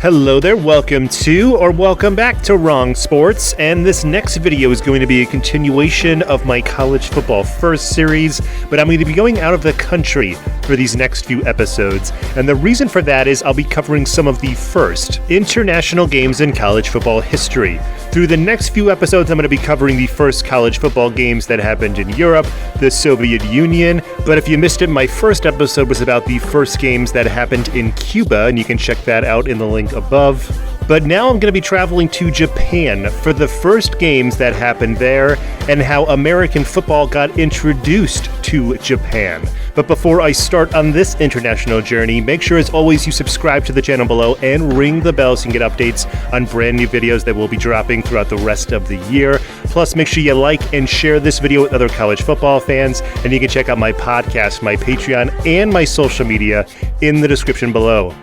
Hello there, welcome to or welcome back to Wrong Sports, and this next video is going to be a continuation of my college football first series, but I'm going to be going out of the country for these next few episodes, and the reason for that is I'll be covering some of the first international games in college football history. Through the next few episodes, I'm going to be covering the first college football games that happened in Europe, the Soviet Union, but if you missed it, my first episode was about the first games that happened in Cuba, and you can check that out in the link above. But now I'm going to be traveling to Japan for the first games that happened there and how American football got introduced to Japan. But before I start on this international journey, make sure as always you subscribe to the channel below and ring the bell so you can get updates on brand new videos that we'll be dropping throughout the rest of the year. Plus, make sure you like and share this video with other college football fans, and you can check out my podcast, my Patreon, and my social media in the description below.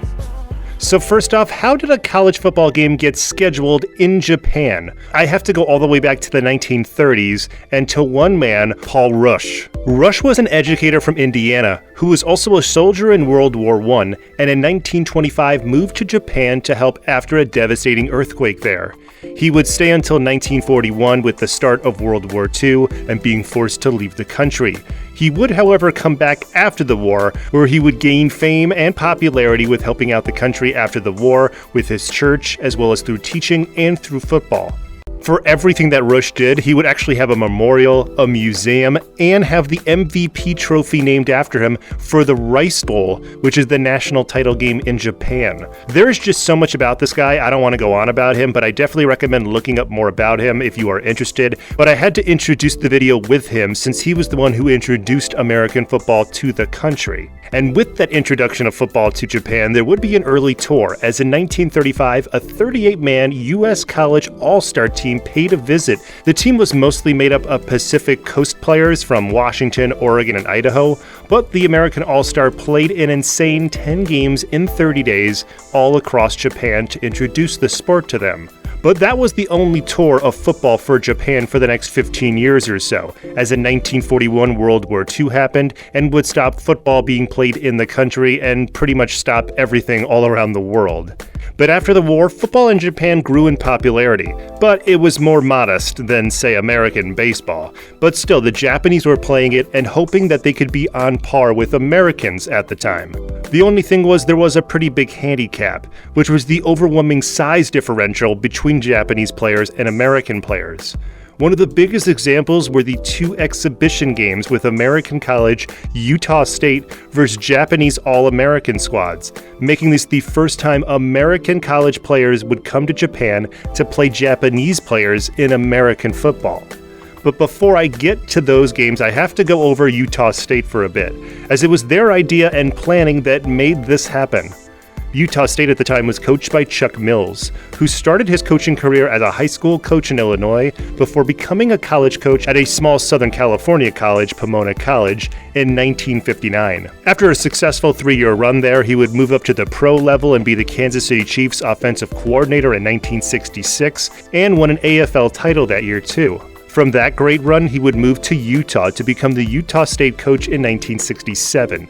So first off, how did a college football game get scheduled in Japan? I have to go all the way back to the 1930s and to one man, Paul Rush. Rush was an educator from Indiana who was also a soldier in World War I, and in 1925 moved to Japan to help after a devastating earthquake there. He would stay until 1941 with the start of World War II and being forced to leave the country. He would, however, come back after the war, where he would gain fame and popularity with helping out the country after the war with his church, as well as through teaching and through football. For everything that Rush did, he would actually have a memorial, a museum, and have the MVP trophy named after him for the Rice Bowl, which is the national title game in Japan. There's just so much about this guy, I don't want to go on about him, but I definitely recommend looking up more about him if you are interested. But I had to introduce the video with him since he was the one who introduced American football to the country. And with that introduction of football to Japan, there would be an early tour, as in 1935, a 38-man U.S. college all-star team paid a visit. The team was mostly made up of Pacific Coast players from Washington, Oregon, and Idaho, but the American All-Star played an insane 10 games in 30 days all across Japan to introduce the sport to them. But that was the only tour of football for Japan for the next 15 years or so, as in 1941 World War II happened and would stop football being played in the country and pretty much stop everything all around the world. But after the war, football in Japan grew in popularity, but it was more modest than, say, American baseball. But still, the Japanese were playing it and hoping that they could be on par with Americans at the time. The only thing was there was a pretty big handicap, which was the overwhelming size differential between Japanese players and American players. One of the biggest examples were the two exhibition games with American college Utah State versus Japanese All-American squads, making this the first time American college players would come to Japan to play Japanese players in American football. But before I get to those games, I have to go over Utah State for a bit, as it was their idea and planning that made this happen. Utah State at the time was coached by Chuck Mills, who started his coaching career as a high school coach in Illinois before becoming a college coach at a small Southern California college, Pomona College, in 1959. After a successful 3-year run there, he would move up to the pro level and be the Kansas City Chiefs offensive coordinator in 1966 and won an AFL title that year too. From that great run, he would move to Utah to become the Utah State coach in 1967.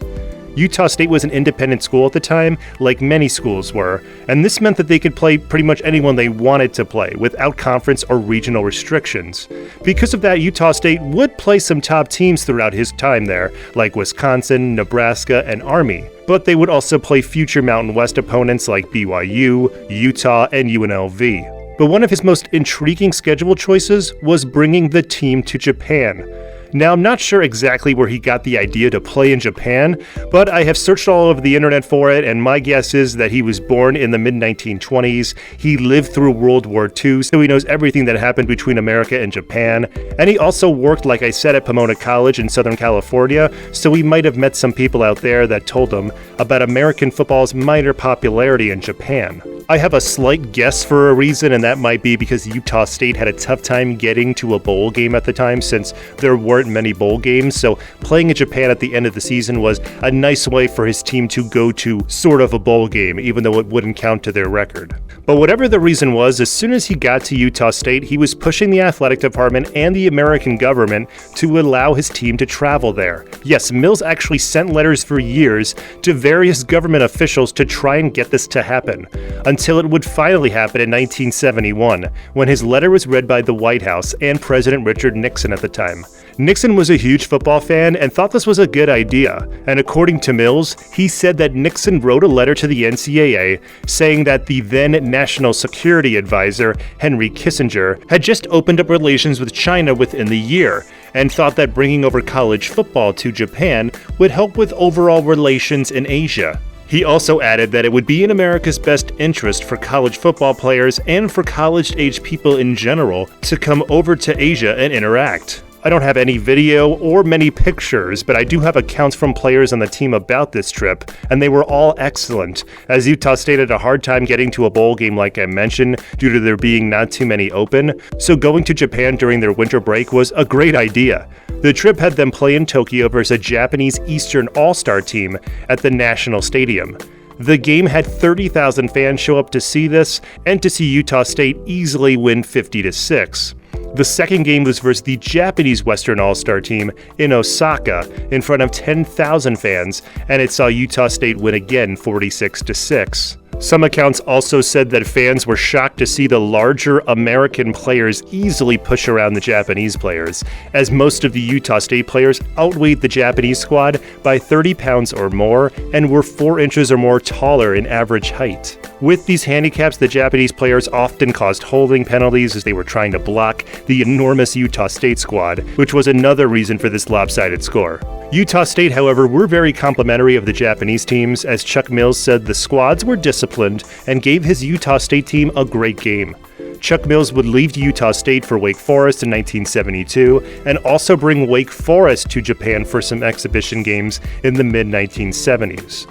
Utah State was an independent school at the time, like many schools were, and this meant that they could play pretty much anyone they wanted to play, without conference or regional restrictions. Because of that, Utah State would play some top teams throughout his time there, like Wisconsin, Nebraska, and Army. But they would also play future Mountain West opponents like BYU, Utah, and UNLV. But one of his most intriguing schedule choices was bringing the team to Japan. Now, I'm not sure exactly where he got the idea to play in Japan, but I have searched all over the internet for it, and my guess is that he was born in the mid-1920s. He lived through World War II, so he knows everything that happened between America and Japan. And he also worked, like I said, at Pomona College in Southern California, so he might have met some people out there that told him about American football's minor popularity in Japan. I have a slight guess for a reason, and that might be because Utah State had a tough time getting to a bowl game at the time since there weren't many bowl games, so playing in Japan at the end of the season was a nice way for his team to go to sort of a bowl game, even though it wouldn't count to their record. But whatever the reason was, as soon as he got to Utah State, he was pushing the athletic department and the American government to allow his team to travel there. Yes, Mills actually sent letters for years to various government officials to try and get this to happen, until it would finally happen in 1971, when his letter was read by the White House and President Richard Nixon at the time. Nixon was a huge football fan and thought this was a good idea, and according to Mills, he said that Nixon wrote a letter to the NCAA saying that the then National Security Advisor, Henry Kissinger, had just opened up relations with China within the year, and thought that bringing over college football to Japan would help with overall relations in Asia. He also added that it would be in America's best interest for college football players and for college-age people in general to come over to Asia and interact. I don't have any video or many pictures, but I do have accounts from players on the team about this trip, and they were all excellent, as Utah State had a hard time getting to a bowl game like I mentioned, due to there being not too many open, so going to Japan during their winter break was a great idea. The trip had them play in Tokyo versus a Japanese Eastern All-Star team at the National Stadium. The game had 30,000 fans show up to see this, and to see Utah State easily win 50-6. The second game was versus the Japanese Western All-Star team in Osaka in front of 10,000 fans, and it saw Utah State win again 46-6. Some accounts also said that fans were shocked to see the larger American players easily push around the Japanese players, as most of the Utah State players outweighed the Japanese squad by 30 pounds or more and were 4 inches or more taller in average height. With these handicaps, the Japanese players often caused holding penalties as they were trying to block the enormous Utah State squad, which was another reason for this lopsided score. Utah State, however, were very complimentary of the Japanese teams, as Chuck Mills said the squads were disciplined and gave his Utah State team a great game. Chuck Mills would leave Utah State for Wake Forest in 1972 and also bring Wake Forest to Japan for some exhibition games in the mid-1970s.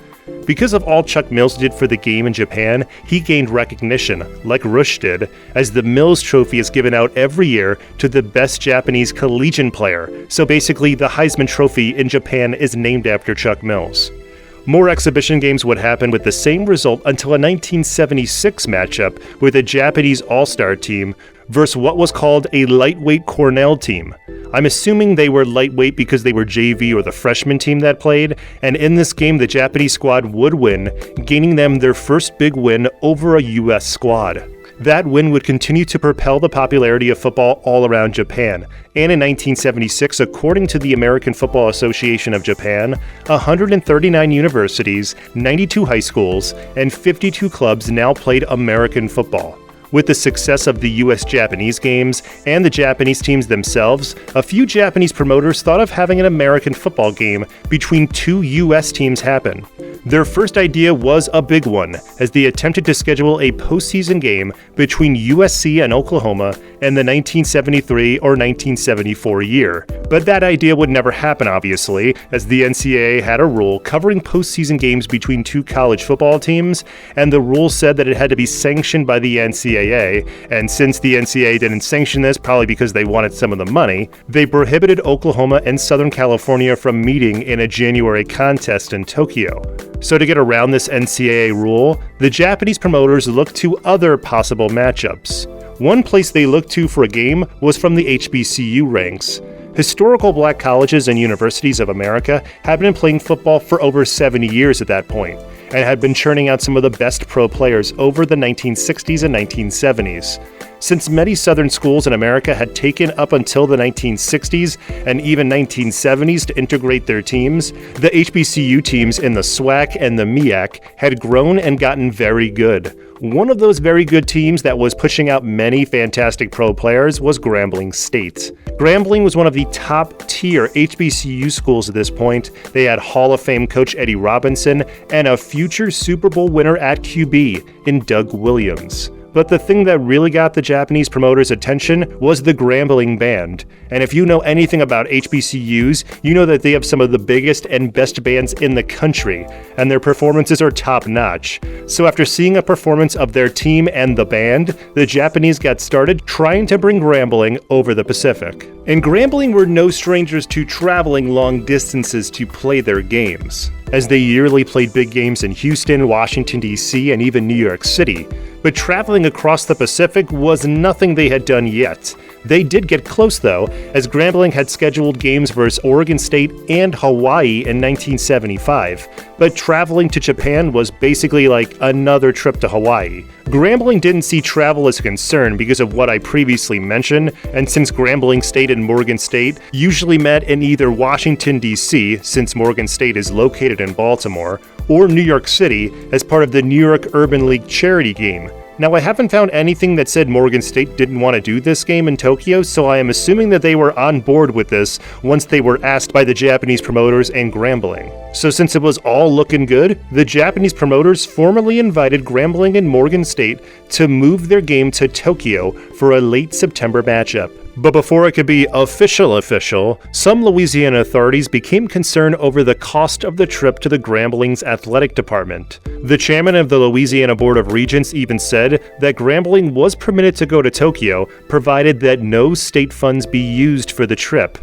Because of all Chuck Mills did for the game in Japan, he gained recognition, like Rush did, as the Mills Trophy is given out every year to the best Japanese collegiate player, so basically the Heisman Trophy in Japan is named after Chuck Mills. More exhibition games would happen with the same result until a 1976 matchup with a Japanese all-star team versus what was called a lightweight Cornell team. I'm assuming they were lightweight because they were JV or the freshman team that played, and in this game the Japanese squad would win, gaining them their first big win over a US squad. That win would continue to propel the popularity of football all around Japan, and in 1976, according to the American Football Association of Japan, 139 universities, 92 high schools, and 52 clubs now played American football. With the success of the US-Japanese games and the Japanese teams themselves, a few Japanese promoters thought of having an American football game between two US teams happen. Their first idea was a big one, as they attempted to schedule a postseason game between USC and Oklahoma in the 1973 or 1974 year. But that idea would never happen, obviously, as the NCAA had a rule covering postseason games between two college football teams, and the rule said that it had to be sanctioned by the NCAA, and since the NCAA didn't sanction this, probably because they wanted some of the money, they prohibited Oklahoma and Southern California from meeting in a January contest in Tokyo. So to get around this NCAA rule, the Japanese promoters looked to other possible matchups. One place they looked to for a game was from the HBCU ranks. Historical black colleges and universities of America had been playing football for over 70 years at that point, and had been churning out some of the best pro players over the 1960s and 1970s. Since many Southern schools in America had taken up until the 1960s and even 1970s to integrate their teams, the HBCU teams in the SWAC and the MEAC had grown and gotten very good. One of those very good teams that was pushing out many fantastic pro players was Grambling State. Grambling was one of the top-tier HBCU schools at this point. They had Hall of Fame coach Eddie Robinson and a future Super Bowl winner at QB in Doug Williams. But the thing that really got the Japanese promoters' attention was the Grambling Band. And if you know anything about HBCUs, you know that they have some of the biggest and best bands in the country, and their performances are top-notch. So after seeing a performance of their team and the band, the Japanese got started trying to bring Grambling over the Pacific. And Grambling were no strangers to traveling long distances to play their games, as they yearly played big games in Houston, Washington, D.C., and even New York City. But traveling across the Pacific was nothing they had done yet. They did get close though, as Grambling had scheduled games versus Oregon State and Hawaii in 1975, but traveling to Japan was basically like another trip to Hawaii. Grambling didn't see travel as a concern because of what I previously mentioned, and since Grambling State and Morgan State usually met in either Washington, D.C., since Morgan State is located in Baltimore, or New York City as part of the New York Urban League charity game. Now, I haven't found anything that said Morgan State didn't want to do this game in Tokyo, so I am assuming that they were on board with this once they were asked by the Japanese promoters and Grambling. So since it was all looking good, the Japanese promoters formally invited Grambling and Morgan State to move their game to Tokyo for a late September matchup. But before it could be official, some Louisiana authorities became concerned over the cost of the trip to the Grambling's athletic department. The chairman of the Louisiana Board of Regents even said that Grambling was permitted to go to Tokyo, provided that no state funds be used for the trip.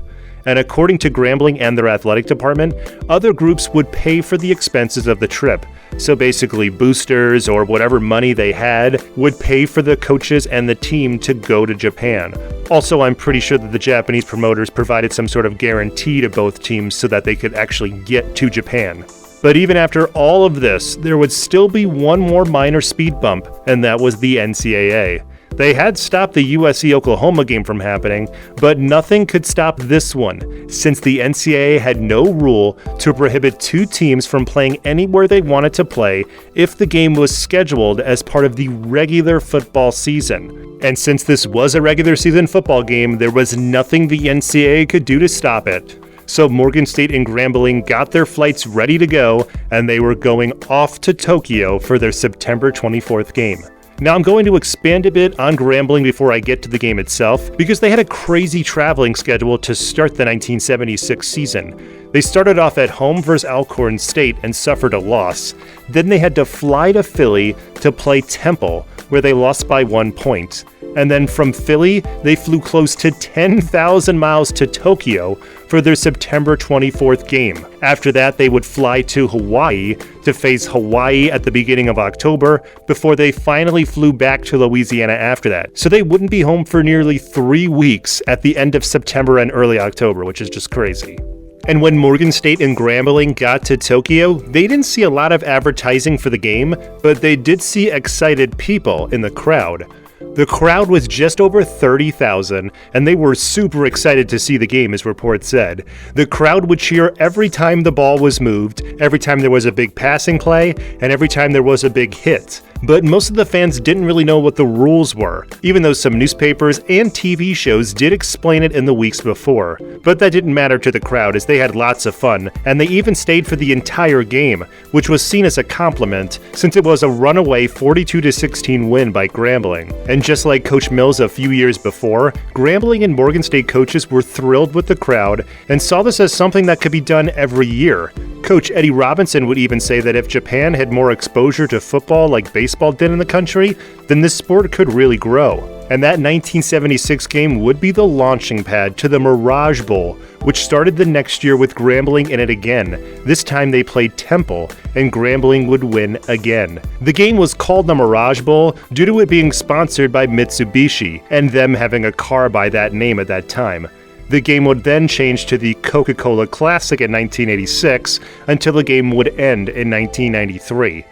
And according to Grambling and their athletic department, other groups would pay for the expenses of the trip. So basically, boosters or whatever money they had would pay for the coaches and the team to go to Japan. Also, I'm pretty sure that the Japanese promoters provided some sort of guarantee to both teams so that they could actually get to Japan. But even after all of this, there would still be one more minor speed bump, and that was the NCAA. They had stopped the USC-Oklahoma game from happening, but nothing could stop this one, since the NCAA had no rule to prohibit two teams from playing anywhere they wanted to play if the game was scheduled as part of the regular football season. And since this was a regular season football game, there was nothing the NCAA could do to stop it. So Morgan State and Grambling got their flights ready to go, and they were going off to Tokyo for their September 24th game. Now I'm going to expand a bit on Grambling before I get to the game itself, because they had a crazy traveling schedule to start the 1976 season. They started off at home versus Alcorn State and suffered a loss. Then they had to fly to Philly to play Temple, where they lost by 1 point. And then from Philly, they flew close to 10,000 miles to Tokyo for their September 24th game. After that, they would fly to Hawaii to face Hawaii at the beginning of October before they finally flew back to Louisiana after that. So they wouldn't be home for nearly 3 weeks at the end of September and early October, which is just crazy. And when Morgan State and Grambling got to Tokyo, they didn't see a lot of advertising for the game, but they did see excited people in the crowd. The crowd was just over 30,000, and they were super excited to see the game, as reports said. The crowd would cheer every time the ball was moved, every time there was a big passing play, and every time there was a big hit. But most of the fans didn't really know what the rules were, even though some newspapers and TV shows did explain it in the weeks before. But that didn't matter to the crowd, as they had lots of fun, and they even stayed for the entire game, which was seen as a compliment, since it was a runaway 42-16 win by Grambling. And just like Coach Mills a few years before, Grambling and Morgan State coaches were thrilled with the crowd and saw this as something that could be done every year. Coach Eddie Robinson would even say that if Japan had more exposure to football like baseball did in the country, then this sport could really grow. And that 1976 game would be the launching pad to the Mirage Bowl, which started the next year with Grambling in it again. This time they played Temple, and Grambling would win again. The game was called the Mirage Bowl due to it being sponsored by Mitsubishi, and them having a car by that name at that time. The game would then change to the Coca-Cola Classic in 1986 until the game would end in 1993.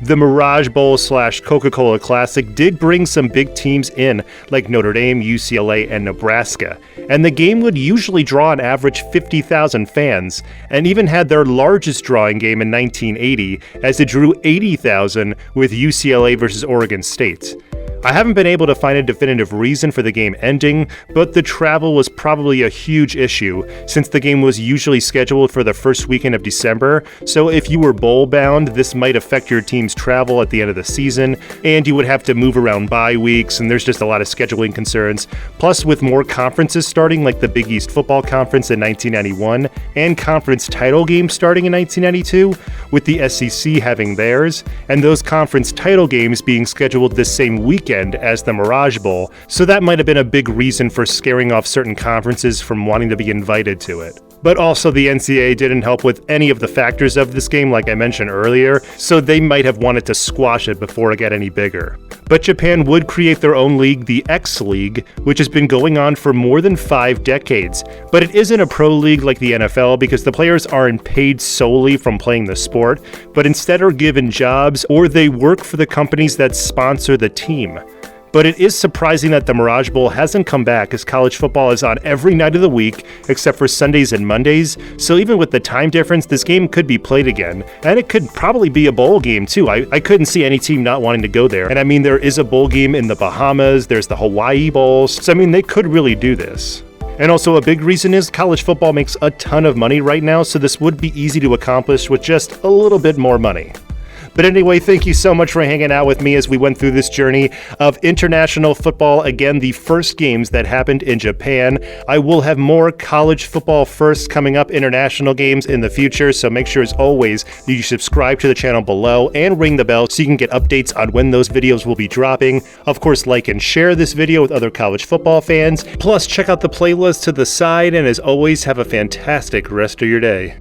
The Mirage Bowl / Coca-Cola Classic did bring some big teams in, like Notre Dame, UCLA, and Nebraska, and the game would usually draw an average 50,000 fans, and even had their largest drawing game in 1980, as it drew 80,000 with UCLA versus Oregon State. I haven't been able to find a definitive reason for the game ending, but the travel was probably a huge issue, since the game was usually scheduled for the first weekend of December, so if you were bowl-bound, this might affect your team's travel at the end of the season, and you would have to move around bye weeks, and there's just a lot of scheduling concerns. Plus, with more conferences starting, like the Big East Football Conference in 1991, and conference title games starting in 1992, with the SEC having theirs, and those conference title games being scheduled the same weekend as the Mirage Bowl, so that might have been a big reason for scaring off certain conferences from wanting to be invited to it. But also the NCAA didn't help with any of the factors of this game like I mentioned earlier, so they might have wanted to squash it before it got any bigger. But Japan would create their own league, the X League, which has been going on for more than 5 decades. But it isn't a pro league like the NFL because the players aren't paid solely from playing the sport, but instead are given jobs or they work for the companies that sponsor the team. But it is surprising that the Mirage Bowl hasn't come back, as college football is on every night of the week except for Sundays and Mondays, so even with the time difference, this game could be played again. And it could probably be a bowl game too. I couldn't see any team not wanting to go there. And I mean, there is a bowl game in the Bahamas, there's the Hawaii Bowl, so I mean, they could really do this. And also a big reason is college football makes a ton of money right now, so this would be easy to accomplish with just a little bit more money. But anyway, thank you so much for hanging out with me as we went through this journey of international football. Again, the first games that happened in Japan. I will have more college football first coming up, international games in the future. So make sure, as always, that you subscribe to the channel below and ring the bell so you can get updates on when those videos will be dropping. Of course, like and share this video with other college football fans. Plus, check out the playlist to the side. And as always, have a fantastic rest of your day.